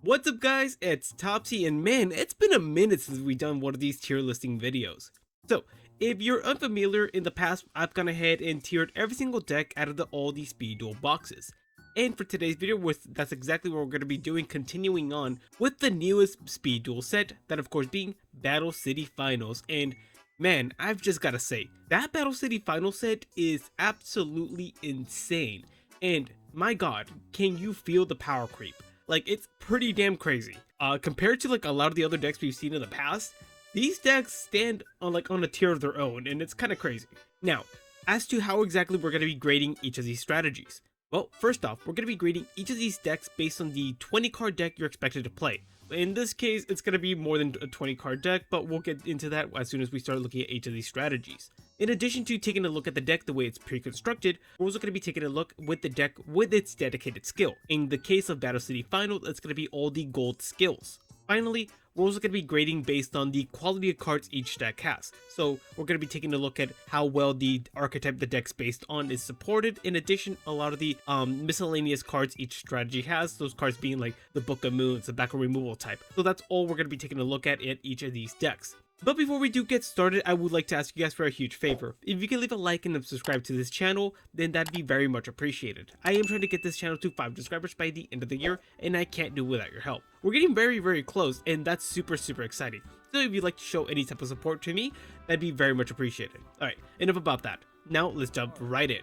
What's up guys, it's Topsy, and man, it's been a minute since we've done one of these tier listing videos. So, if you're unfamiliar, in the past I've gone ahead and tiered every single deck out of all these SpeedDuel boxes. And for today's video, that's exactly what we're going to be doing, continuing on with the newest SpeedDuel set, that of course being Battle City Finals. And man, I've just gotta say, that Battle City Finals set is absolutely insane. And my god, can you feel the power creep? Like, it's pretty damn crazy. Compared to like a lot of the other decks we've seen in the past, these decks stand on a tier of their own, and it's kind of crazy. Now, as to how exactly we're going to be grading each of these strategies. Well, first off, we're going to be grading each of these decks based on the 20 card deck you're expected to play. In this case, it's going to be more than a 20 card deck, but we'll get into that as soon as we start looking at each of these strategies. In addition to taking a look at the deck the way it's pre-constructed, we're also going to be taking a look with the deck with its dedicated skill. In the case of Battle City Final, it's going to be all the gold skills. Finally, we're also going to be grading based on the quality of cards each deck has. So we're going to be taking a look at how well the archetype the deck's based on is supported. In addition, a lot of the miscellaneous cards each strategy has, those cards being like the Book of Moons, the Bakura removal type. So that's all we're going to be taking a look at each of these decks. But before we do get started, I would like to ask you guys for a huge favor. If you can leave a like and subscribe to this channel, then that'd be very much appreciated. I am trying to get this channel to 5 subscribers by the end of the year, and I can't do it without your help. We're getting very close, and that's super exciting. So if you'd like to show any type of support to me, that'd be very much appreciated. Alright, enough about that. Now let's jump right in.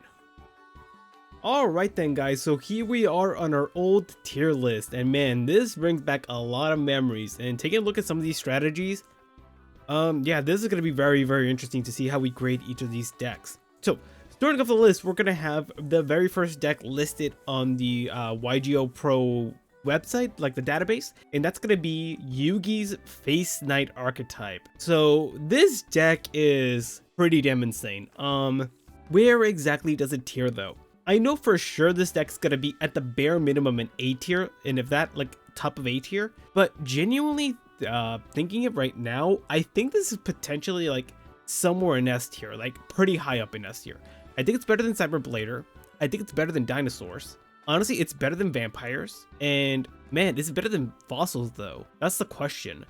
Alright then guys, so here we are on our old tier list, and man, this brings back a lot of memories. And taking a look at some of these strategies, yeah, this is going to be very interesting to see how we grade each of these decks. So, starting off the list, we're going to have the very first deck listed on the YUGIOH Pro website, like the database, and that's going to be Yugi's Face Knight archetype. So, this deck is pretty damn insane. Where exactly does it tier though? I know for sure this deck's going to be at the bare minimum an A tier, and if that, like top of A tier, but genuinely thinking it right now, I think this is potentially like somewhere in S tier, like pretty high up in S tier. I think it's better than Cyberblader. I think it's better than Dinosaurs. Honestly, it's better than Vampires. And man, this is better than Fossils though. That's the question.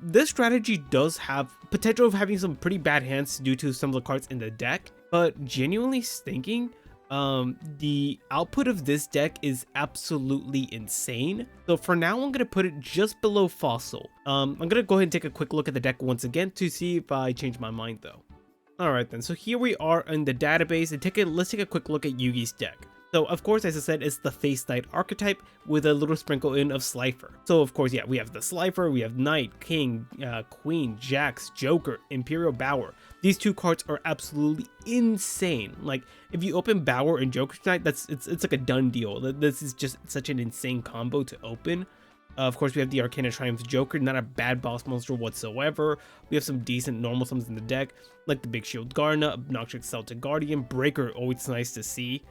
This strategy does have potential of having some pretty bad hands due to some of the cards in the deck, but genuinely thinking, the output of this deck is absolutely insane. So for now, I'm going to put it just below Fossil. I'm going to go ahead and take a quick look at the deck once again to see if I change my mind though. Alright then, so here we are in the database, and let's take a quick look at Yugi's deck. So of course, as I said, it's the Face Knight archetype with a little sprinkle in of Slifer. So of course, yeah, we have the Slifer, we have Knight, King, Queen, Jax, Joker, Imperial Bower. These two cards are absolutely insane. Like, if you open Bower and Joker tonight, it's like a done deal. This is just such an insane combo to open. Of course, we have the Arcana Triumph Joker, not a bad boss monster whatsoever. We have some decent normal summons in the deck, like the Big Shield Garna, Obnoxious Celtic Guardian, Breaker, always nice to see.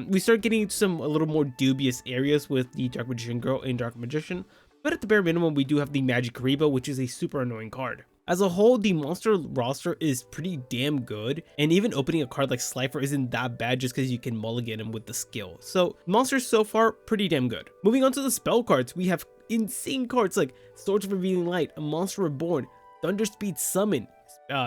We start getting to a little more dubious areas with the Dark Magician Girl and Dark Magician, but at the bare minimum, we do have the Magic Kariba, which is a super annoying card. As a whole, the monster roster is pretty damn good, and even opening a card like Slifer isn't that bad just because you can mulligan him with the skill. So, monsters so far, pretty damn good. Moving on to the spell cards, we have insane cards like Swords of Revealing Light, A Monster Reborn, Thunder Speed Summon,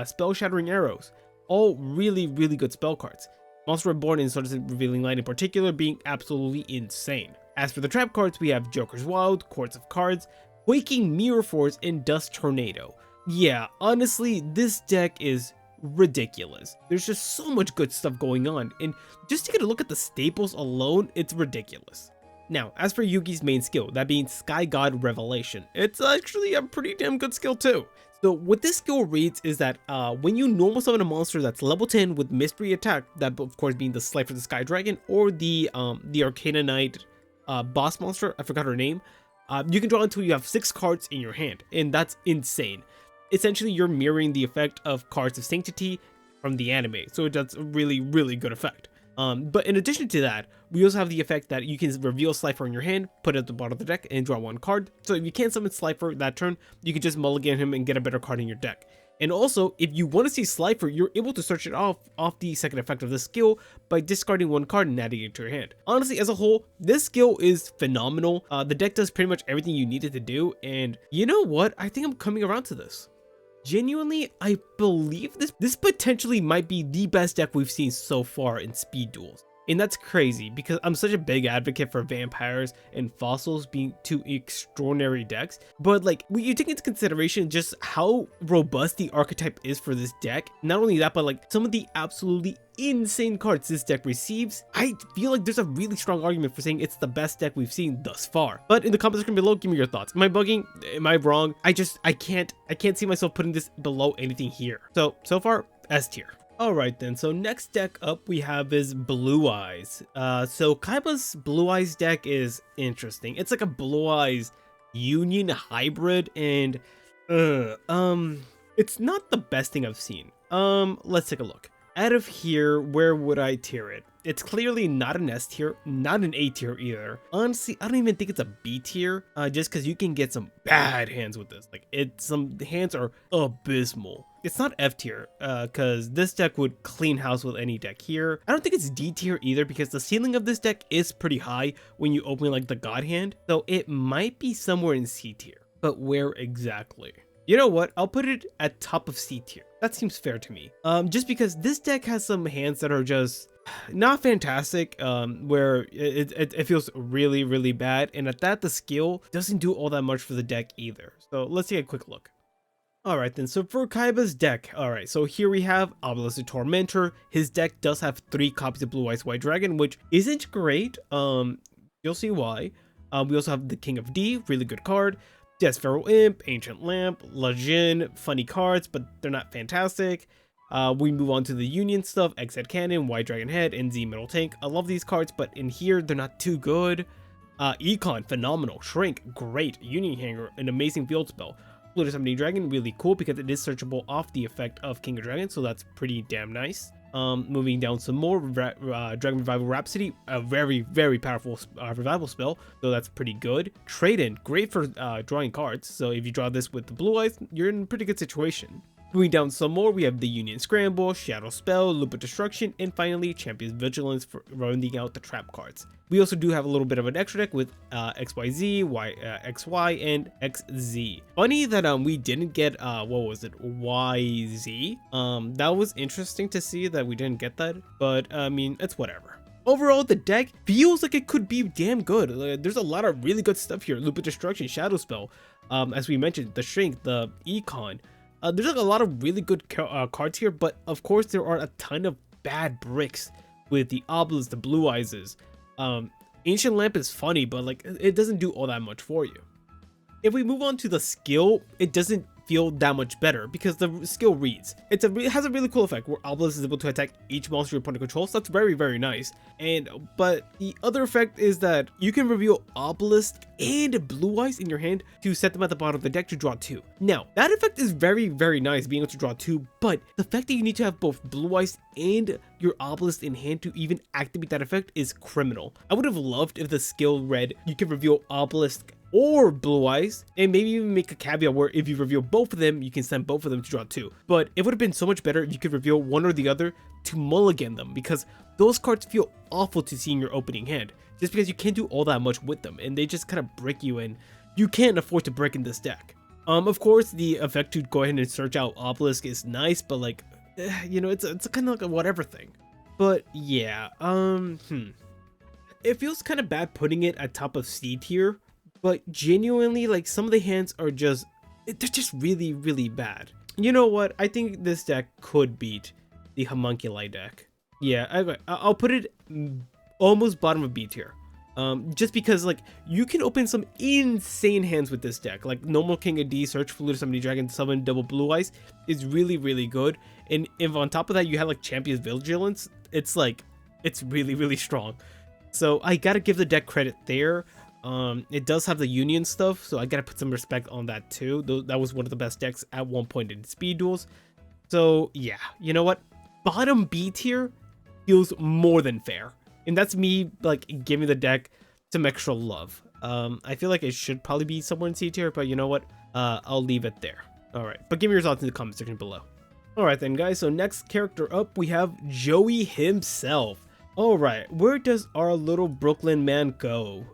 Spell Shattering Arrows, all really good spell cards. Monster Reborn and Swords of Revealing Light in particular being absolutely insane. As for the trap cards, we have Joker's Wild, Courts of Cards, Quaking Mirror Force, and Dust Tornado. Yeah, honestly, this deck is ridiculous. There's just so much good stuff going on, and just to get a look at the staples alone, it's ridiculous. Now, as for Yugi's main skill, that being Sky God Revelation, it's actually a pretty damn good skill too. So what this skill reads is that when you normal summon a monster that's level 10 with mystery attack, that of course being the Slifer the Sky Dragon or the Arcana Knight boss monster, I forgot her name, you can draw until you have 6 cards in your hand, and that's insane. Essentially, you're mirroring the effect of Cards of Sanctity from the anime, so that's a really good effect. But in addition to that, we also have the effect that you can reveal Slifer in your hand, put it at the bottom of the deck, and draw 1 card. So if you can't summon Slifer that turn, you can just mulligan him and get a better card in your deck. And also, if you want to see Slifer, you're able to search it off the second effect of the skill by discarding one card and adding it to your hand. Honestly, as a whole, this skill is phenomenal. The deck does pretty much everything you need it to do, and you know what? I think I'm coming around to this. Genuinely, I believe this potentially might be the best deck we've seen so far in speed duels. And that's crazy because I'm such a big advocate for vampires and fossils being two extraordinary decks. But like, when you take into consideration just how robust the archetype is for this deck, not only that, but like some of the absolutely insane cards this deck receives, I feel like there's a really strong argument for saying it's the best deck we've seen thus far. But in the comment section below, give me your thoughts. Am I bugging? Am I wrong? I can't see myself putting this below anything here. So far, S tier. Alright then, so next deck up we have is Blue Eyes. So Kaiba's Blue Eyes deck is interesting. It's like a Blue Eyes Union hybrid, and it's not the best thing I've seen. Let's take a look. Out of here, where would I tier it? It's clearly not an S tier, not an A tier either. Honestly, I don't even think it's a B tier, just because you can get some bad hands with this. Like, some hands are abysmal. It's not F tier, because this deck would clean house with any deck here. I don't think it's D tier either, because the ceiling of this deck is pretty high when you open like the God hand. So it might be somewhere in C tier, but where exactly? You know what? I'll put it at top of C tier. That seems fair to me. Just because this deck has some hands that are just not fantastic, where it feels really, really bad. And at that, the skill doesn't do all that much for the deck either. So let's take a quick look. Alright then, so for Kaiba's deck, alright, so here we have Obelisk the Tormentor. His deck does have 3 copies of Blue Eyes White Dragon, which isn't great. You'll see why. We also have the King of D, really good card. Death Pharaoh Imp, Ancient Lamp, Lejin, funny cards, but they're not fantastic. We move on to the Union stuff, X-Head Cannon, White Dragon Head, and Z Metal Tank. I love these cards, but in here, they're not too good. Econ, phenomenal. Shrink, great. Union Hanger, an amazing field spell. Flutter Summoning Dragon, really cool because it is searchable off the effect of King of Dragons, so that's pretty damn nice. Moving down some more, Dragon Revival Rhapsody, a very, very powerful revival spell, so that's pretty good. Trade-in, great for drawing cards, so if you draw this with the Blue Eyes, you're in a pretty good situation. Moving down some more, we have the Union Scramble, Shadow Spell, Loop of Destruction, and finally Champion's Vigilance for rounding out the trap cards. We also do have a little bit of an extra deck with XYZ, XY, and XZ. Funny that we didn't get, what was it, YZ? That was interesting to see that we didn't get that, but I mean, it's whatever. Overall, the deck feels like it could be damn good. There's a lot of really good stuff here. Loop of Destruction, Shadow Spell, as we mentioned, the Shrink, the Econ. There's like a lot of really good cards here, but of course there are a ton of bad bricks with the Obelisk, the Blue Eyes. Ancient Lamp is funny, but like it doesn't do all that much for you. If we move on to the skill, it doesn't feel that much better because the skill reads. It has a really cool effect where Obelisk is able to attack each monster your opponent controls. So that's very, very nice. But the other effect is that you can reveal Obelisk and Blue Eyes in your hand to set them at the bottom of the deck to draw 2. Now, that effect is very, very nice, being able to draw 2, but the fact that you need to have both Blue Eyes and your Obelisk in hand to even activate that effect is criminal. I would have loved if the skill read, you can reveal Obelisk or Blue Eyes, and maybe even make a caveat where if you reveal both of them, you can send both of them to draw 2. But it would have been so much better if you could reveal one or the other to mulligan them, because those cards feel awful to see in your opening hand, just because you can't do all that much with them, and they just kind of break you in. You can't afford to break in this deck. Of course, the effect to go ahead and search out Obelisk is nice, but like, you know, it's kind of like a whatever thing. But yeah, it feels kind of bad putting it at top of C tier. But genuinely, like, some of the hands are they're just really, really bad. You know what? I think this deck could beat the Homunculi deck. Yeah, I'll put it almost bottom of B tier. Just because, like, you can open some insane hands with this deck. Like, normal King of D, search Flutter Summoning Dragon, summon double Blue Eyes is really, really good. And if on top of that you have, like, Champion's Vigilance, it's, like, it's really, really strong. So I gotta give the deck credit there. It does have the Union stuff, so I gotta put some respect on that too. That was one of the best decks at one point in speed duels. So yeah, you know what? Bottom B tier feels more than fair. And that's me like giving the deck some extra love. I feel like it should probably be somewhere in C tier, but you know what? I'll leave it there. Alright, but give me your thoughts in the comment section below. Alright then guys, so next character up we have Joey himself. Alright, where does our little Brooklyn man go?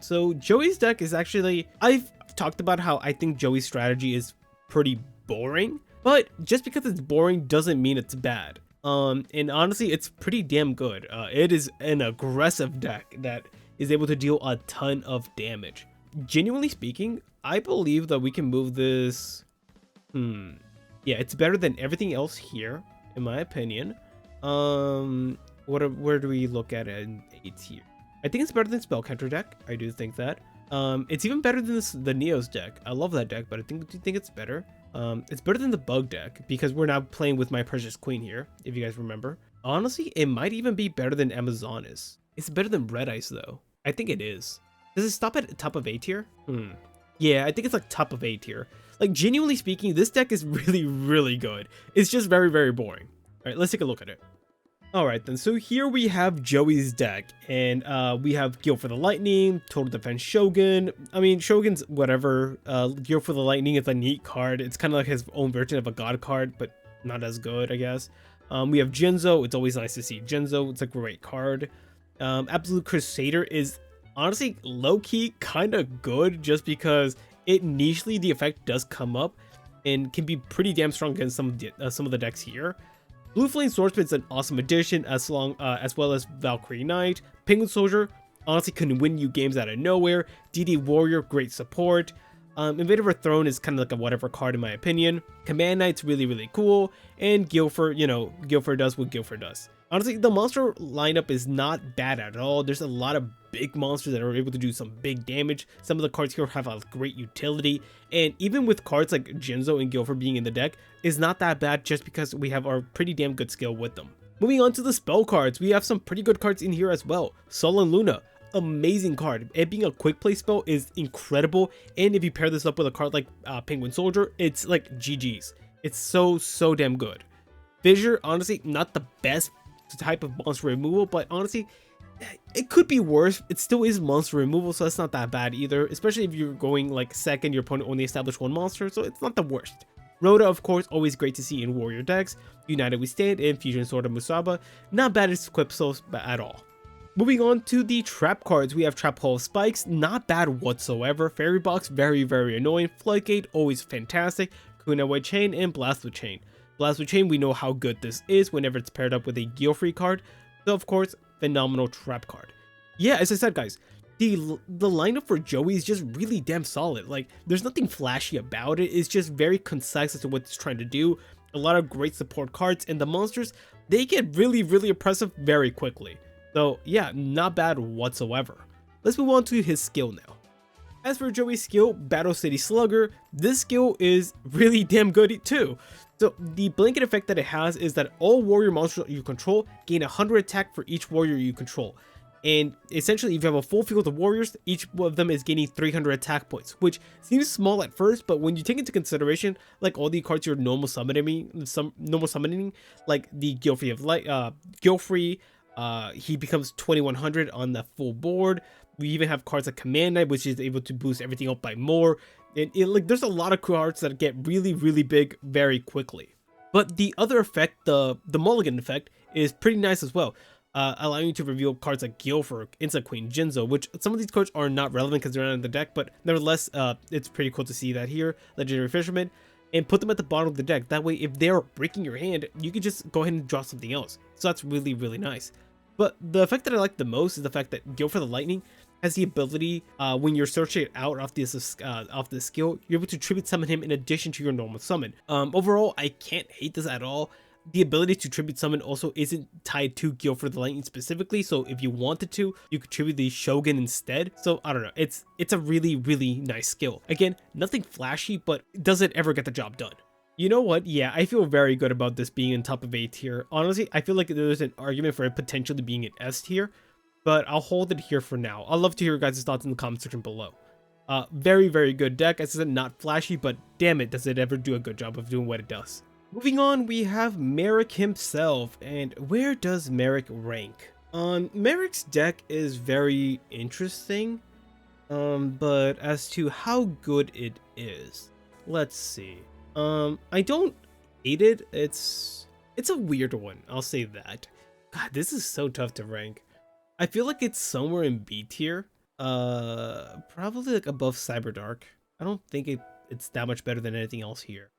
So Joey's deck is actually, I've talked about how I think Joey's strategy is pretty boring, but just because it's boring doesn't mean it's bad. And honestly, it's pretty damn good. It is an aggressive deck that is able to deal a ton of damage. Genuinely speaking, I believe that we can move this. Yeah, it's better than everything else here, in my opinion. Where do we look at it in 8 tier? I think it's better than Spell Counter Deck. I do think that. It's even better than the Neos deck. I love that deck, but I think it's better. It's better than the Bug deck because we're now playing with My Precious Queen here, if you guys remember. Honestly, it might even be better than Amazonas. It's better than Red Ice though. I think it is. Does it stop at top of A tier? Yeah, I think it's like top of A tier. Like, genuinely speaking, this deck is really, really good. It's just very, very boring. All right, let's take a look at it. Alright then, so here we have Joey's deck, and we have Gil for the Lightning, Total Defense Shogun. I mean, Shogun's whatever. Gil for the Lightning is a neat card. It's kind of like his own version of a god card, but not as good, I guess. We have Jinzo. It's always nice to see Jinzo. It's a great card. Absolute Crusader is honestly low-key kind of good just because it nichely the effect does come up and can be pretty damn strong against some of the decks here. Blue Flame Swordsman is an awesome addition, as well as Valkyrie Knight. Penguin Soldier honestly can win you games out of nowhere. DD Warrior, great support. Invader of a Throne is kind of like a whatever card in my opinion. Command Knight's really, really cool. And Guilford, Guilford does what Guilford does. Honestly, the monster lineup is not bad at all. There's a lot of big monsters that are able to do some big damage. Some of the cards here have a great utility. And even with cards like Jinzo and Guilford being in the deck, is not that bad just because we have our pretty damn good skill with them. Moving on to the spell cards, we have some pretty good cards in here as well. Sol and Luna, amazing card. It being a quick play spell is incredible. And if you pair this up with a card like Penguin Soldier, it's like GG's. It's so damn good. Fissure, honestly, not the best type of monster removal, but honestly, it could be worse. It still is monster removal, so that's not that bad either, especially if you're going like second, your opponent only established one monster, so it's not the worst. Rhoda, of course, always great to see in warrior decks. United We Stand and Fusion Sword of Musaba, not bad as equip souls at all. Moving on to the trap cards, we have Trap Hole of Spikes, not bad whatsoever. Fairy Box, very annoying. Floodgate, always fantastic. Kunai Chain and Blast with Chain. Blast with Chain, we know how good this is whenever it's paired up with a Geo-free card. So of course, phenomenal trap card. Yeah, as I said guys, the lineup for Joey is just really damn solid. Like, there's nothing flashy about it. It's just very concise as to what it's trying to do. A lot of great support cards, and the monsters, they get really impressive very quickly. So yeah, not bad whatsoever. Let's move on to his skill now. As for Joey's skill, Battle City Slugger, this skill is really damn good too. So the blanket effect that it has is that all warrior monsters you control gain 100 attack for each warrior you control. And essentially, if you have a full field of warriors, each of them is gaining 300 attack points, which seems small at first, but when you take into consideration like all the cards you're normal summoning, like the Gilfrey of Light, he becomes 2100 on the full board. We even have cards like Command Knight, which is able to boost everything up by more. And like, there's a lot of cards that get really big very quickly. But the other effect, the Mulligan effect, is pretty nice as well, allowing you to reveal cards like Guilford, Insect Queen, Jinzo, which some of these cards are not relevant because they're not in the deck, but nevertheless, it's pretty cool to see that here. Legendary Fisherman, and put them at the bottom of the deck. That way, if they're breaking your hand, you can just go ahead and draw something else. So that's really nice. But the effect that I like the most is the fact that Guilford the Lightning has the ability, when you're searching it out off this skill, you're able to tribute summon him in addition to your normal summon. Overall, I can't hate this at all. The ability to tribute summon also isn't tied to Guilford the Lightning specifically, so if you wanted to, you could tribute the Shogun instead. So I don't know, it's a really nice skill. Again, nothing flashy, but does it ever get the job done? You know what? Yeah, I feel very good about this being in top of A tier. Honestly, I feel like there's an argument for it potentially being in S tier, but I'll hold it here for now. I'd love to hear your guys' thoughts in the comment section below. Very good deck. As I said, not flashy, but damn it, does it ever do a good job of doing what it does. Moving on, we have Marik himself, and where does Marik rank? Marik's deck is very interesting, but as to how good it is, let's see. I don't hate it. It's a weird one, I'll say that. God, this is so tough to rank. I feel like it's somewhere in B tier. Probably like above Cyberdark. I don't think it's that much better than anything else here.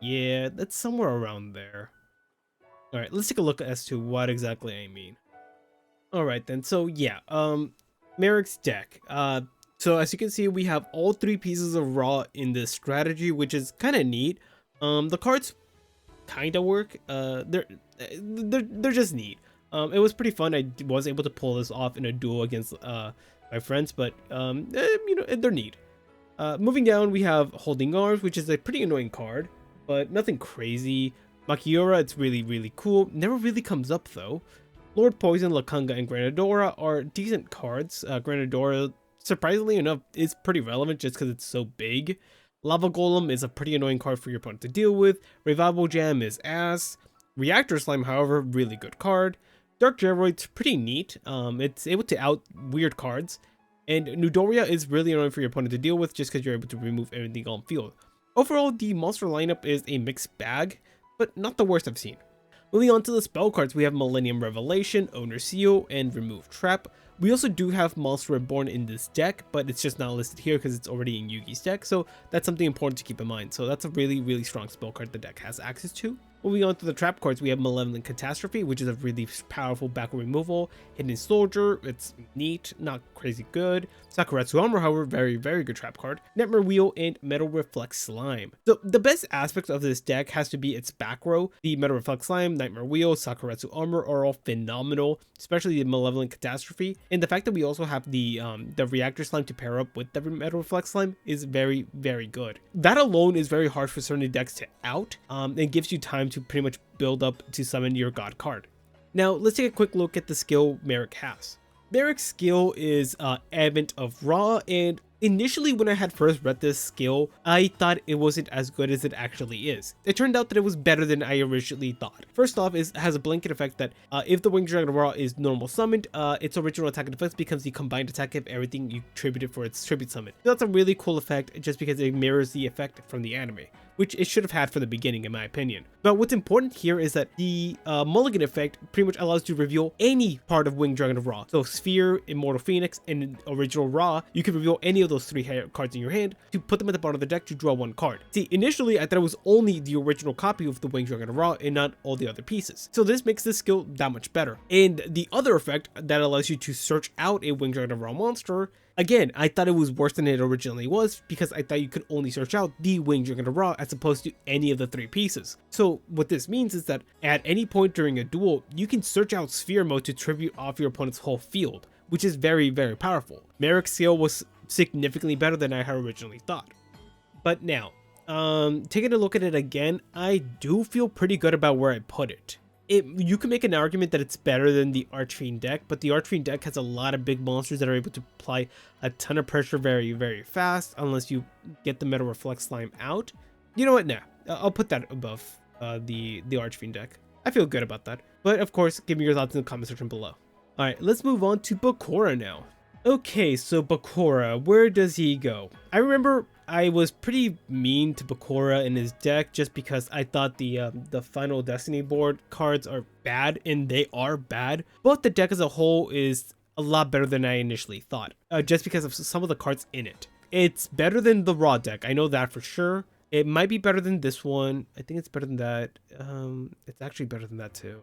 Yeah, that's somewhere around there. All right, let's take a look as to what exactly I mean. All right then. So yeah, Marik's deck. So as you can see, we have all 3 pieces of raw in this strategy, which is kind of neat. The cards kind of work. They're just neat. It was pretty fun. I was able to pull this off in a duel against my friends, but you know, they're neat. Moving down, we have Holding Arms, which is a pretty annoying card, but nothing crazy. Makiura, it's really cool. Never really comes up though. Lord Poison, Lakanga, and Granadora are decent cards. Granadora, surprisingly enough, is pretty relevant just because it's so big. Lava Golem is a pretty annoying card for your opponent to deal with. Revival Jam is ass. Reactor Slime, however, really good card. Dark Geroid's pretty neat. It's able to out weird cards. And Nudoria is really annoying for your opponent to deal with just because you're able to remove everything on field. Overall, the monster lineup is a mixed bag, but not the worst I've seen. Moving on to the spell cards, we have Millennium Revelation, Owner Seal, and Remove Trap. We also do have Monster Reborn in this deck, but it's just not listed here because it's already in Yugi's deck, so that's something important to keep in mind. So that's a really strong spell card the deck has access to. Moving on to the trap cards, we have Malevolent Catastrophe, which is a really powerful backward removal. Hidden Soldier, it's neat, not crazy good. Sakuretsu Armor, however, very good trap card. Nightmare Wheel and Metal Reflect Slime. So the best aspect of this deck has to be its back row. The Metal Reflect Slime, Nightmare Wheel, Sakuretsu Armor are all phenomenal, especially the Malevolent Catastrophe. And the fact that we also have the Reactor Slime to pair up with the Metal Reflect Slime is very good. That alone is very hard for certain decks to out. It gives you time to pretty much build up to summon your god card. Now let's take a quick look at the skill Marik has. Marik's skill is Advent of Ra, and initially when I had first read this skill, I thought it wasn't as good as it actually is. It turned out that it was better than I originally thought. First off, it has a blanket effect that if the Winged Dragon of Ra is normal summoned, its original attack and defense becomes the combined attack of everything you tributed for its tribute summon. So that's a really cool effect just because it mirrors the effect from the anime, which it should have had from the beginning in my opinion. But what's important here is that the Mulligan effect pretty much allows you to reveal any part of Winged Dragon of Ra. So Sphere, Immortal Phoenix, and Original Ra, you can reveal any of those 3 cards in your hand to put them at the bottom of the deck to draw 1 card. See, initially I thought it was only the original copy of the Winged Dragon of Ra and not all the other pieces. So this makes this skill that much better. And the other effect that allows you to search out a Winged Dragon of Ra monster, again, I thought it was worse than it originally was because I thought you could only search out the Winged Dragon of Ra as opposed to any of the 3 pieces. So what this means is that at any point during a duel, you can search out Sphere mode to tribute off your opponent's whole field, which is very powerful. Marik's skill was significantly better than I had originally thought. But now, taking a look at it again, I do feel pretty good about where I put it. You can make an argument that it's better than the Archfiend deck, but the Archfiend deck has a lot of big monsters that are able to apply a ton of pressure very fast unless you get the Metal Reflect Slime out. You know what? Nah, I'll put that above the Archfiend deck. I feel good about that. But of course, give me your thoughts in the comment section below. Alright, let's move on to Bakura now. Okay, so Bakura, where does he go? I remember I was pretty mean to Bakura in his deck just because I thought the Final Destiny board cards are bad, and they are bad. But the deck as a whole is a lot better than I initially thought, just because of some of the cards in it. It's better than the Raw deck, I know that for sure. It might be better than this one. I think it's better than that. It's actually better than that too.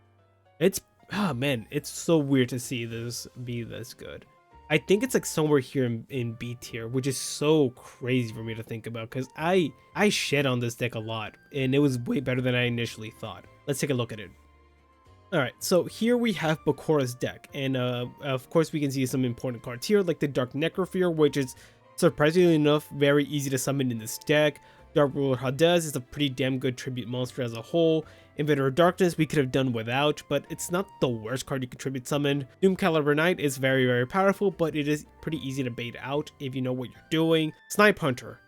Oh man, it's so weird to see this be this good. I think it's like somewhere here in B tier, which is so crazy for me to think about because I shed on this deck a lot and it was way better than I initially thought. Let's take a look at it. Alright, so here we have Bakura's deck, and of course we can see some important cards here like the Dark Necrofear, which is surprisingly enough very easy to summon in this deck. Dark Ruler Hades is a pretty damn good tribute monster as a whole. Invader of Darkness we could have done without, but it's not the worst card you could tribute summon. Doom Caliber Knight is very powerful, but it is pretty easy to bait out if you know what you're doing. Snipe Hunter.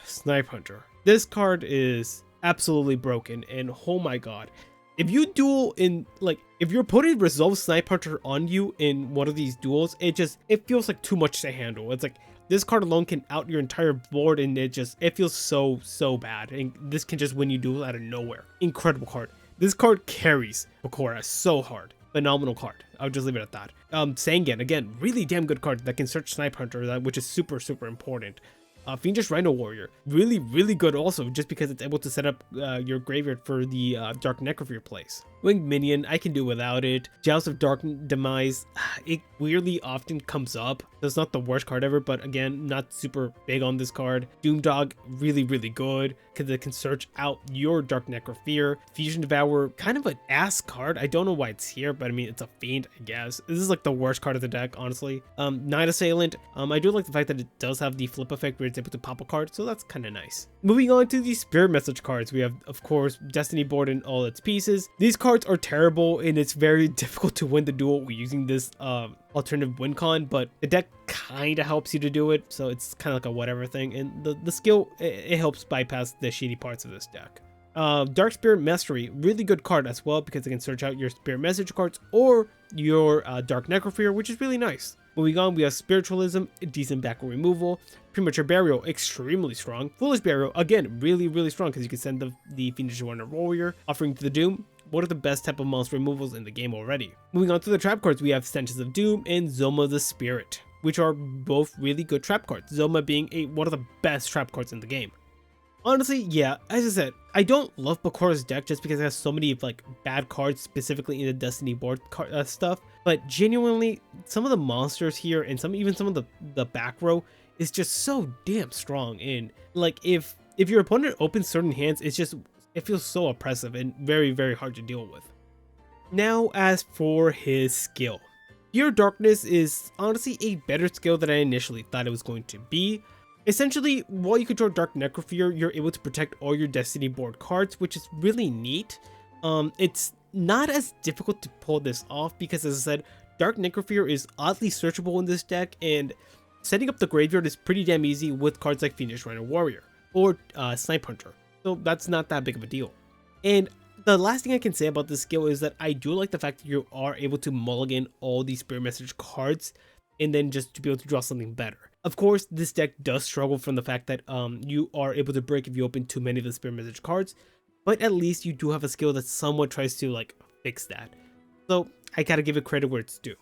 Snipe Hunter. This card is absolutely broken, and oh my god. If you duel in, like, if your opponent resolves Snipe Hunter on you in one of these duels, it feels like too much to handle. It's like, This card alone can out your entire board, and it feels so bad. And this can just win you duels out of nowhere. Incredible card. This card carries Bakura so hard. Phenomenal card. I'll just leave it at that. Sangan, again, really damn good card that can search Snipe Hunter, which is super important. Fiendish Rhino Warrior, really good also, just because it's able to set up your graveyard for the Dark Necrophore place. Winged Minion, I can do without it. Joust of Dark Demise, it weirdly often comes up, so it's not the worst card ever, but again, not super big on this card. Doomdog, really good, because it can search out your Dark Necrophore. Fusion Devourer, kind of an ass card. I don't know why it's here, but I mean, it's a fiend, I guess. This is like the worst card of the deck, honestly. Night Assailant, I do like the fact that it does have the flip effect where it's able to pop a card, so that's kind of nice. Moving on to the Spirit Message cards, we have, of course, Destiny Board in all its pieces. These cards are terrible, and it's very difficult to win the duel using this alternative win con, but the deck kind of helps you to do it, so it's kind of like a whatever thing, and the skill, it helps bypass the shitty parts of this deck. Dark Spirit Mastery, really good card as well, because it can search out your Spirit Message cards or your Dark Necrophore, which is really nice. Moving on, we have Spiritualism, decent back removal. Premature Burial, extremely strong. Foolish Burial, again, really strong, because you can send the Fiendish Warrior. Offering to the Doom, one of the best type of monster removals in the game already. Moving on to the trap cards, we have Stenches of Doom and Zoma the Spirit, which are both really good trap cards. Zoma being one of the best trap cards in the game. Honestly, yeah, as I said, I don't love Bakura's deck just because it has so many like bad cards, specifically in the Destiny board stuff. But genuinely, some of the monsters here and even some of the back row is just so damn strong. And like if your opponent opens certain hands, it feels so oppressive and very hard to deal with. Now, as for his skill, Pure Darkness is honestly a better skill than I initially thought it was going to be. Essentially, while you control Dark Necrophore, you're able to protect all your Destiny board cards, which is really neat. It's not as difficult to pull this off because, as I said, Dark Necrophore is oddly searchable in this deck, and setting up the graveyard is pretty damn easy with cards like Fiendish Rhino Warrior or Snipe Hunter. So that's not that big of a deal. And the last thing I can say about this skill is that I do like the fact that you are able to mulligan all these Spirit Message cards and then just to be able to draw something better. Of course, this deck does struggle from the fact that you are able to break if you open too many of the Spirit Message cards, but at least you do have a skill that somewhat tries to like fix that. So I gotta give it credit where it's due.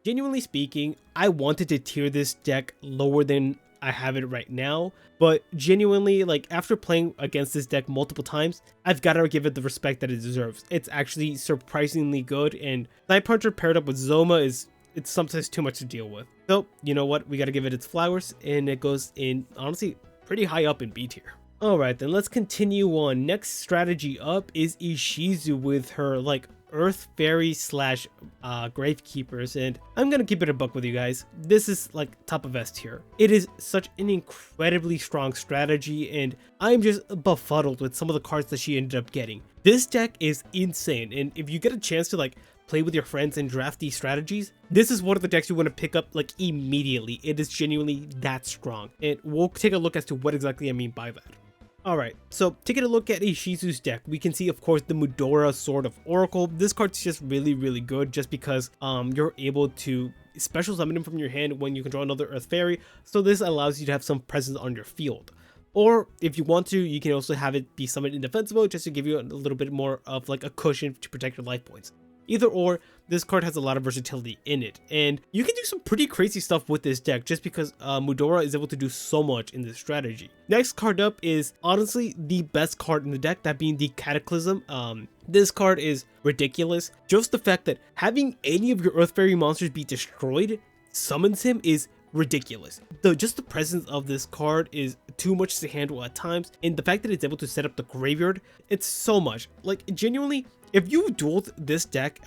Genuinely speaking, I wanted to tier this deck lower than I have it right now, but genuinely, like after playing against this deck multiple times, I've got to give it the respect that it deserves. It's actually surprisingly good, and Snipe Hunter paired up with Zoma it's sometimes too much to deal with. So you know what, we got to give it its flowers, and it goes in honestly pretty high up in B tier. Alright, then let's continue on. Next strategy up is Ishizu with her like Earth Fairy slash Gravekeepers, and I'm gonna keep it a buck with you guys. This is like top of S tier. It is such an incredibly strong strategy, and I'm just befuddled with some of the cards that she ended up getting. This deck is insane, and if you get a chance to like play with your friends and draft these strategies, this is one of the decks you want to pick up like immediately. It is genuinely that strong, and we'll take a look as to what exactly I mean by that. Alright, so taking a look at Ishizu's deck, we can see of course the Mudora Sword of Oracle. This card's just really good just because you're able to special summon him from your hand when you control another Earth Fairy, so this allows you to have some presence on your field. Or if you want to, you can also have it be summoned in defensive mode just to give you a little bit more of like a cushion to protect your life points. Either or, this card has a lot of versatility in it, and you can do some pretty crazy stuff with this deck just because Mudora is able to do so much in this strategy. Next card up is honestly the best card in the deck, that being the Cataclysm. This card is ridiculous. Just the fact that having any of your Earth Fairy monsters be destroyed summons him is ridiculous. Just the presence of this card is too much to handle at times, and the fact that it's able to set up the graveyard, it's so much. Like genuinely, if you dueled this deck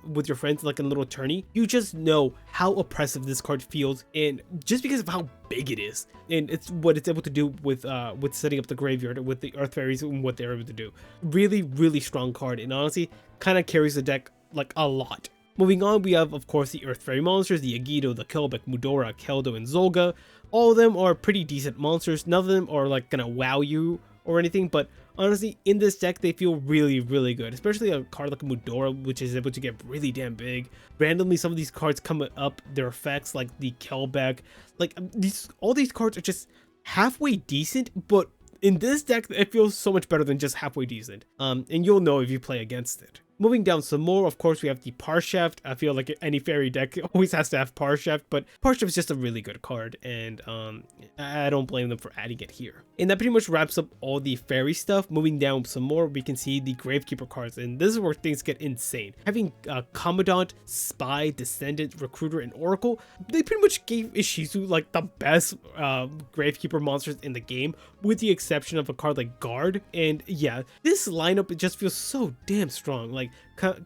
with your friends like a little tourney, you just know how oppressive this card feels, and just because of how big it is, and it's what it's able to do with setting up the graveyard with the Earth Fairies and what they're able to do. Really strong card, and honestly kind of carries the deck like a lot. Moving on, we have of course the Earth Fairy monsters, the Agido, the Kelbeck, Mudora, Keldo, and Zolga. All of them are pretty decent monsters. None of them are like gonna wow you or anything, but Honestly, in this deck, they feel really good, especially a card like Mudora, which is able to get really damn big. Randomly, some of these cards come up their effects, like the Kelbeck. Like, all these cards are just halfway decent, but in this deck, it feels so much better than just halfway decent. And you'll know if you play against it. Moving down some more, of course, we have the Parshaft. I feel like any fairy deck always has to have Parshaft, but Parshaft is just a really good card, and I don't blame them for adding it here. And that pretty much wraps up all the fairy stuff. Moving down some more, we can see the Gravekeeper cards, and this is where things get insane. Having Commandant, Spy, Descendant, Recruiter, and Oracle, they pretty much gave Ishizu like the best Gravekeeper monsters in the game, with the exception of a card like Guard. And yeah, this lineup, it just feels so damn strong. Like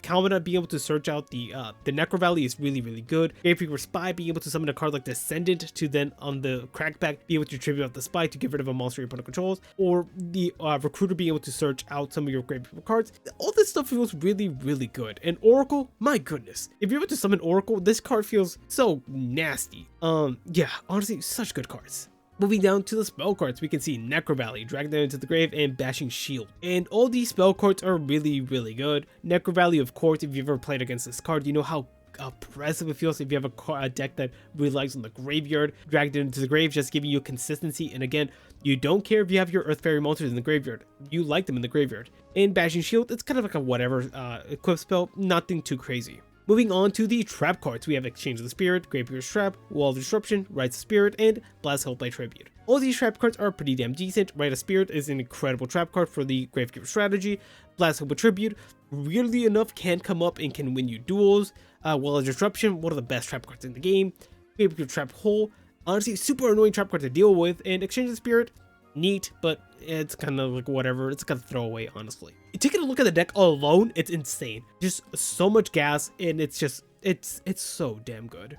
Commandant being able to search out the Necro Valley is really good. Gravekeeper Spy being able to summon a card like Descendant to then on the Crackback be able to tribute out the Spy to get rid of a monster your opponent controls, or the Recruiter being able to search out some of your Gravekeeper cards. All this stuff feels really good. And Oracle, my goodness, if you're able to summon Oracle, this card feels so nasty. Yeah, honestly, such good cards. Moving down to the spell cards, we can see Necro Valley, Drag Them Into the Grave, and Bashing Shield. And all these spell cards are really good. Necro Valley, of course, if you've ever played against this card, you know how oppressive it feels if you have a deck that relies on the graveyard. Dragged Into the Grave, just giving you consistency. And again, you don't care if you have your Earth Fairy monsters in the graveyard. You like them in the graveyard. And Bashing Shield, it's kind of like a whatever equip spell, nothing too crazy. Moving on to the trap cards, we have Exchange of the Spirit, Gravekeeper's Trap, Wall of Disruption, Rites of Spirit, and Blast Held by Tribute. All these trap cards are pretty damn decent. Rite of Spirit is an incredible trap card for the Gravekeeper strategy. Blast Held by Tribute, weirdly enough, can come up and can win you duels. Wall of Disruption, one of the best trap cards in the game. Gravekeeper Trap Hole, honestly, super annoying trap card to deal with. And Exchange of the Spirit, neat, but it's kind of like whatever. It's kind of throwaway, honestly. Taking a look at the deck alone, it's insane. Just so much gas, and it's just it's so damn good.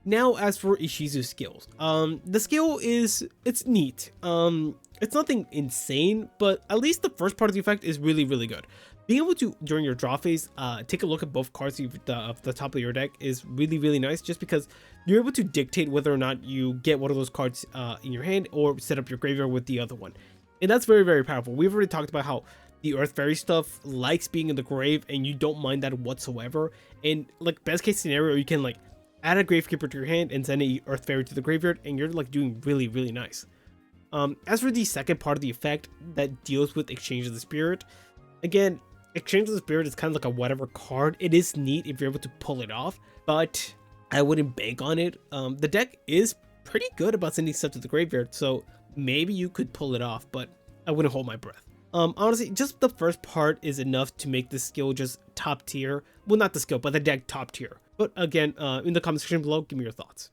Now, as for Ishizu's skills, the skill it's neat. It's nothing insane, but at least the first part of the effect is really good. Being able to, during your draw phase, take a look at both cards of the top of your deck is really nice, just because you're able to dictate whether or not you get one of those cards in your hand or set up your graveyard with the other one. And that's very powerful. We've already talked about how the Earth Fairy stuff likes being in the grave, and you don't mind that whatsoever. And like best case scenario, you can like add a Gravekeeper to your hand and send a Earth Fairy to the graveyard, and you're like doing really nice. As for the second part of the effect that deals with Exchange of the Spirit, again, Exchange of the Spirit is kind of like a whatever card. It is neat if you're able to pull it off, but I wouldn't bank on it. The deck is pretty good about sending stuff to the graveyard, so maybe you could pull it off, but I wouldn't hold my breath. Honestly, just the first part is enough to make this skill just top tier. Well, not the skill, but the deck top tier. But again, in the comment section below, give me your thoughts.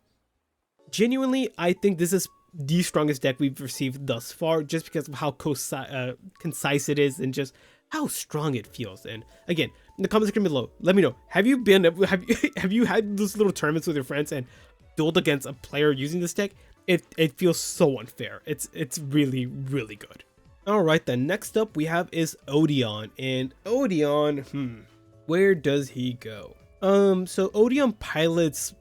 Genuinely, I think this is the strongest deck we've received thus far, just because of how concise it is and just how strong it feels. And again, in the comment section below, let me know, have you had those little tournaments with your friends and dueled against a player using this deck? It feels so unfair. It's really good. Alright, then next up we have is Odion. And Odion, where does he go? So Odion pilots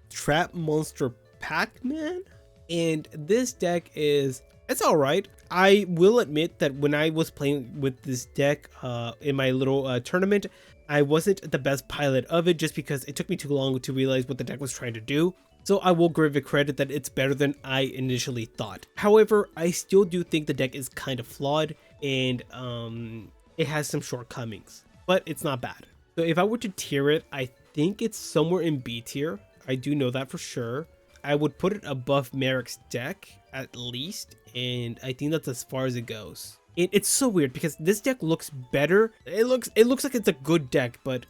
Trap Monster Pac-Man, and this deck it's alright. I will admit that when I was playing with this deck in my little tournament, I wasn't the best pilot of it, just because it took me too long to realize what the deck was trying to do. So I will give it credit that it's better than I initially thought. However, I still do think the deck is kind of flawed, and it has some shortcomings, but it's not bad. So if I were to tier it, I think it's somewhere in B tier. I do know that for sure. I would put it above Marik's deck at least, and I think that's as far as it goes. It's so weird because this deck looks better. It looks like it's a good deck, but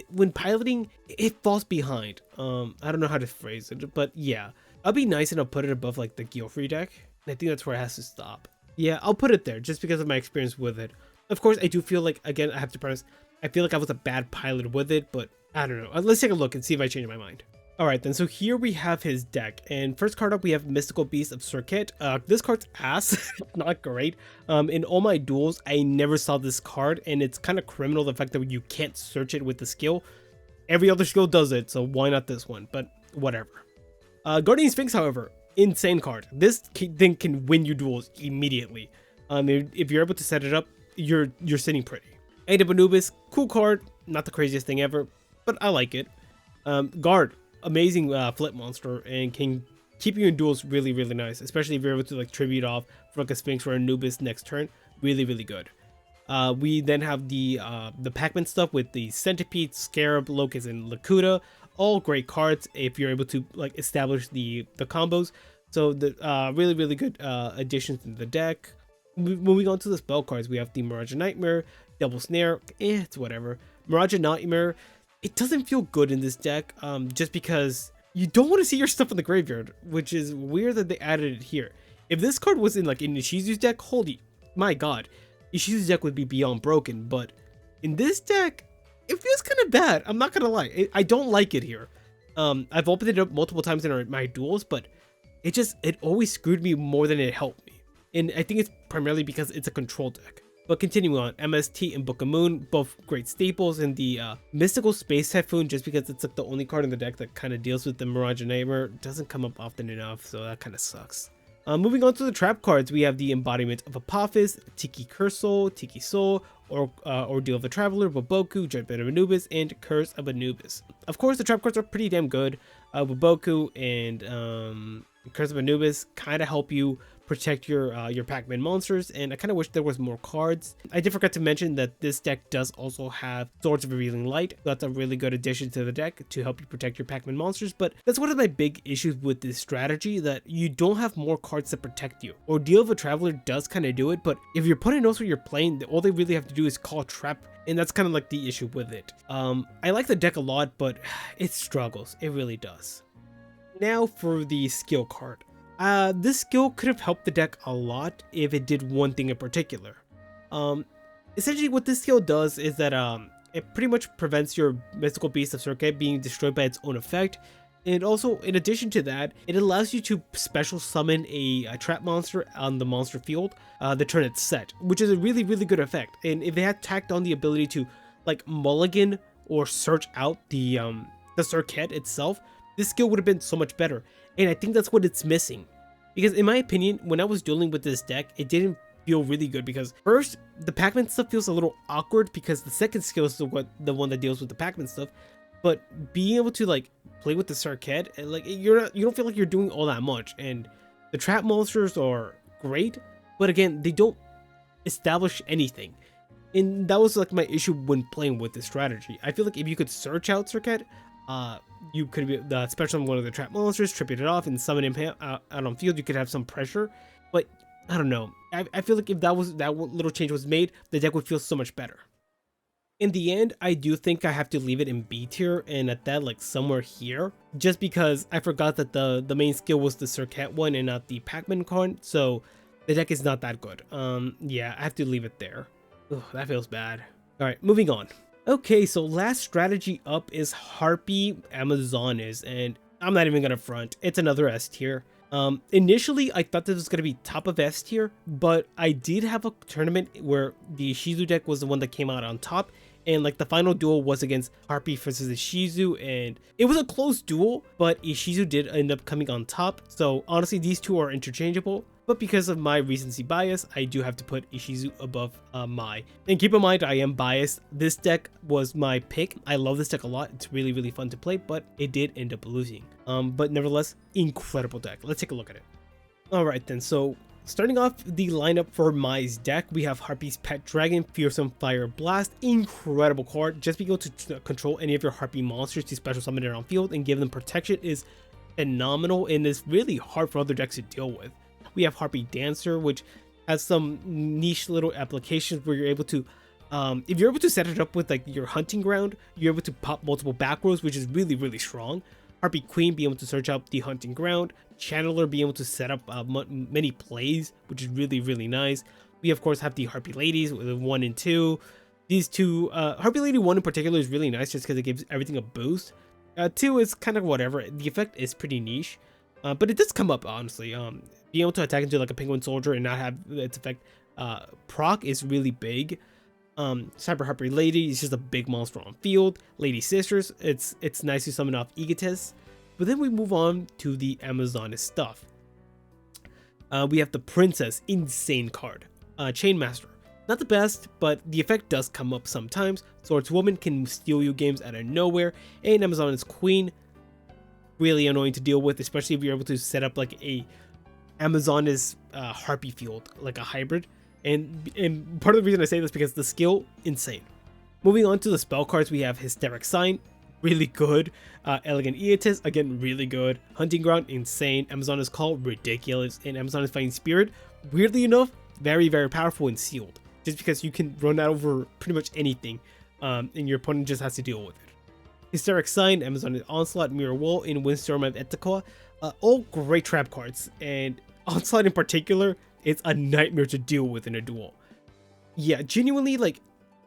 when piloting, it falls behind. I don't know how to phrase it, but yeah, I'll be nice and I'll put it above like the YUGIOH deck. And I think that's where it has to stop. Yeah, I'll put it there just because of my experience with it. Of course, I do feel like, again, I have to premise, I feel like I was a bad pilot with it, but I don't know. Let's take a look and see if I change my mind. Alright then, so here we have his deck, and first card up we have Mystical Beast of Circuit. This card's ass, not great. In all my duels, I never saw this card, and it's kind of criminal the fact that you can't search it with the skill. Every other skill does it, so why not this one, but whatever. Guardian Sphinx, however, insane card. This thing can win you duels immediately. If you're able to set it up, you're sitting pretty. Aid of Anubis, cool card, not the craziest thing ever, but I like it. Guard, amazing flip monster, and can keep you in duels really nice, especially if you're able to like tribute off for like a Sphinx or Anubis next turn. Really good. We then have the Pac-Man stuff with the Centipede, Scarab, Locust, and Lakuta. All great cards if you're able to like establish the combos. So the really good additions to the deck. Moving on to the spell cards, we have the Mirage Nightmare, Double Snare, it's whatever. Mirage Nightmare, it doesn't feel good in this deck, just because you don't want to see your stuff in the graveyard, which is weird that they added it here. If this card was in like in Ishizu's deck, holy my god, Ishizu's deck would be beyond broken, but in this deck, it feels kind of bad. I'm not gonna lie, I don't like it here. I've opened it up multiple times in my duels, but it always screwed me more than it helped me. And I think it's primarily because it's a control deck. But continuing on, MST and Book of Moon, both great staples, and the Mystical Space Typhoon, just because it's like the only card in the deck that kind of deals with the Mirage Nightmare, doesn't come up often enough, so that kind of sucks. Moving on to the trap cards, we have the Embodiment of Apophis, Tiki Curse Soul, Tiki Soul, Ordeal of the Traveler, Waboku, Judgment of Anubis, and Curse of Anubis. Of course, the trap cards are pretty damn good. Waboku and Curse of Anubis kind of help you protect your Pac-Man monsters, and I kind of wish there was more cards. I did forget to mention that this deck does also have Swords of Revealing Light. That's a really good addition to the deck to help you protect your Pac-Man monsters, but that's one of my big issues with this strategy, that you don't have more cards to protect you. Ordeal of a Traveler does kind of do it, but if your opponent knows what you're playing, all they really have to do is call trap, and that's kind of like the issue with it. I like the deck a lot, but it struggles. It really does. Now for the skill card. This skill could have helped the deck a lot if it did one thing in particular. Essentially what this skill does is that it pretty much prevents your Mystical Beast of Circuit being destroyed by its own effect, and also in addition to that, it allows you to special summon a trap monster on the monster field the turn it's set, which is a really good effect. And if they had tacked on the ability to like mulligan or search out the circuit itself, this skill would have been so much better. And I think that's what it's missing. Because in my opinion, when I was dueling with this deck, it didn't feel really good, because first, the Pac-Man stuff feels a little awkward because the second skill is the one that deals with the Pac-Man stuff. But being able to like play with the circuit, like you don't feel like you're doing all that much. And the trap monsters are great, but again, they don't establish anything. And that was like my issue when playing with this strategy. I feel like if you could search out circuit, you could be the special on one of the trap monsters, tribute it off, and summon him out on field. You could have some pressure, but I don't know. I feel like if that little change was made, the deck would feel so much better. In the end, I do think I have to leave it in B tier, and at that, like somewhere here, just because I forgot that the main skill was the circuit one and not the Pac-Man card, so the deck is not that good. Yeah, I have to leave it there. Ugh, that feels bad. All right, moving on. Okay, so last strategy up is Harpy Amazonas, and I'm not even gonna front, it's another S tier. Initially I thought this was gonna be top of S tier, but I did have a tournament where the Ishizu deck was the one that came out on top, and like the final duel was against Harpy versus Ishizu, and it was a close duel, but Ishizu did end up coming on top. So honestly, these two are interchangeable. But because of my recency bias, I do have to put Ishizu above Mai. And keep in mind, I am biased. This deck was my pick. I love this deck a lot. It's really fun to play, but it did end up losing. But nevertheless, incredible deck. Let's take a look at it. Alright then, so starting off the lineup for Mai's deck, we have Harpy's Pet Dragon, Fearsome Fire Blast. Incredible card. Just being able to control any of your Harpy monsters to special summon it on field and give them protection is phenomenal, and is really hard for other decks to deal with. We have Harpy Dancer, which has some niche little applications where you're able to, if you're able to set it up with like your hunting ground, you're able to pop multiple back rows, which is really strong. Harpy Queen being able to search out the hunting ground. Channeler being able to set up many plays, which is really nice. We of course have the Harpy Ladies with 1 and 2. These two, Harpy Lady 1 in particular is really nice just because it gives everything a boost. 2 is kind of whatever. The effect is pretty niche, but it does come up honestly. Being able to attack into like a penguin soldier and not have its effect proc is really big. Cyber Harpy Lady is just a big monster on field. Lady Sisters, it's nice to summon off Egotists. But then we move on to the Amazonas stuff. We have the Princess, insane card. Chainmaster. Not the best, but the effect does come up sometimes. Swordswoman can steal you games out of nowhere, and Amazoness Queen, really annoying to deal with, especially if you're able to set up like a Amazoness Harpy field, like a hybrid. And part of the reason I say this is because the skill, insane. Moving on to the spell cards, we have Hysteric Sign, really good. Elegant Aetus, again, really good. Hunting Ground, insane. Amazoness Call, ridiculous. And Amazoness Fighting Spirit, weirdly enough, very, very powerful and sealed. Just because you can run that over pretty much anything, and your opponent just has to deal with it. Hysteric Sign, Amazoness Onslaught, Mirror Wall, and Windstorm of Etika, all great trap cards. And Onslaught in particular, it's a nightmare to deal with in a duel. Yeah, genuinely, like,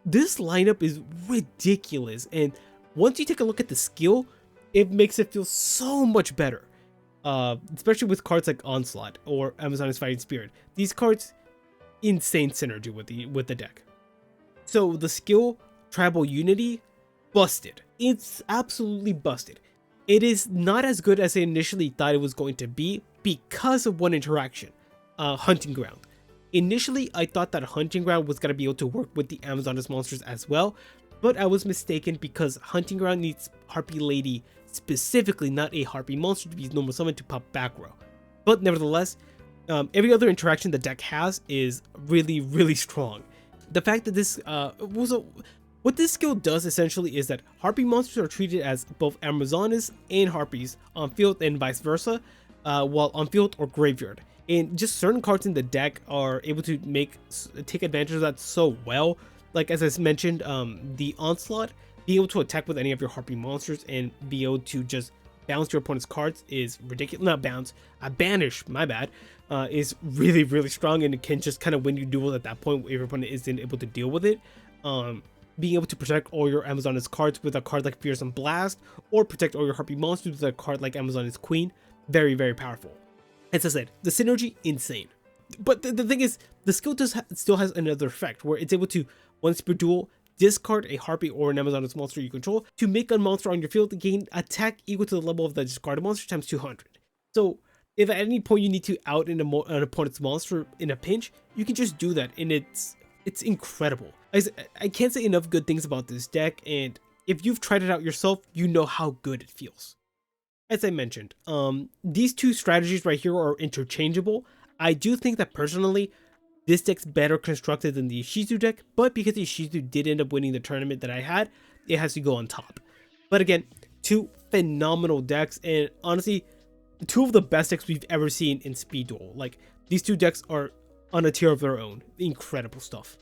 this lineup is ridiculous, and once you take a look at the skill, it makes it feel so much better. Especially with cards like Onslaught or Amazoness Fighting Spirit. These cards, insane synergy with the deck. So the skill, Tribal Unity, busted. It's absolutely busted. It is not as good as I initially thought it was going to be because of one interaction, Hunting Ground. Initially, I thought that Hunting Ground was going to be able to work with the Amazoness monsters as well, but I was mistaken because Hunting Ground needs Harpy Lady specifically, not a Harpy monster to be normal summon to pop back row. But nevertheless, every other interaction the deck has is really, really strong. The fact that this what this skill does essentially is that Harpy monsters are treated as both Amazoness and Harpies on field and vice versa, while on field or graveyard. And just certain cards in the deck are able to take advantage of that so well. Like as I mentioned, the Onslaught, being able to attack with any of your Harpy monsters and be able to just bounce your opponent's cards is ridiculous. Not bounce, banish, my bad, is really, really strong, and it can just kind of win you duels at that point if your opponent isn't able to deal with it. Being able to protect all your Amazoness cards with a card like Fearsome Blast, or protect all your Harpy monsters with a card like Amazoness Queen, very, very powerful. As I said, the synergy, insane. But the thing is, the skill still has another effect, where it's able to, once per duel, discard a Harpy or an Amazoness monster you control to make a monster on your field to gain attack equal to the level of the discarded monster times 200. So if at any point you need to out an opponent's monster in a pinch, you can just do that, and it's incredible. I can't say enough good things about this deck, and if you've tried it out yourself, you know how good it feels. As I mentioned, these two strategies right here are interchangeable. I do think that personally, this deck's better constructed than the Ishizu deck, but because the Ishizu did end up winning the tournament that I had, it has to go on top. But again, two phenomenal decks, and honestly, two of the best decks we've ever seen in SpeedDuel. Like, these two decks are on a tier of their own. Incredible stuff.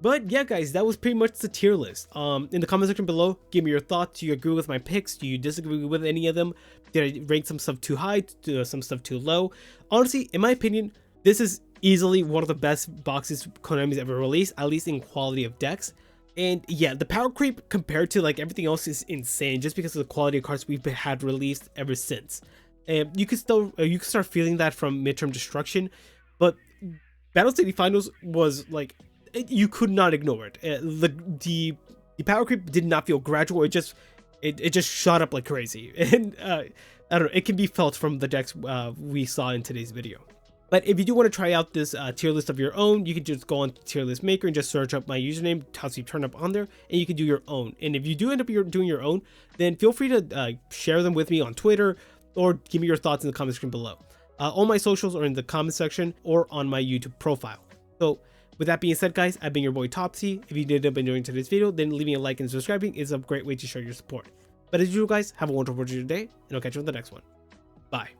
But yeah, guys, that was pretty much the tier list. In the comment section below, give me your thoughts. Do you agree with my picks? Do you disagree with any of them? Did I rank some stuff too high, some stuff too low? Honestly, in my opinion, this is easily one of the best boxes Konami's ever released, at least in quality of decks. And yeah, the power creep compared to like everything else is insane, just because of the quality of cards we've had released ever since. And you can start feeling that from Midterm Destruction, but Battle City Finals was like, you could not ignore it. The power creep did not feel gradual. It just shot up like crazy, and I don't know. It can be felt from the decks we saw in today's video. But if you do want to try out this tier list of your own, you can just go on Tier List Maker and just search up my username, Topsy Turn Up on there, and you can do your own. And if you do end up doing your own, then feel free to share them with me on Twitter, or give me your thoughts in the comment section below. All my socials are in the comment section or on my YouTube profile. So with that being said, guys, I've been your boy Topsy. If you did end up enjoying today's video, then leaving a like and subscribing is a great way to show your support. But as usual, guys, have a wonderful day, and I'll catch you on the next one. Bye.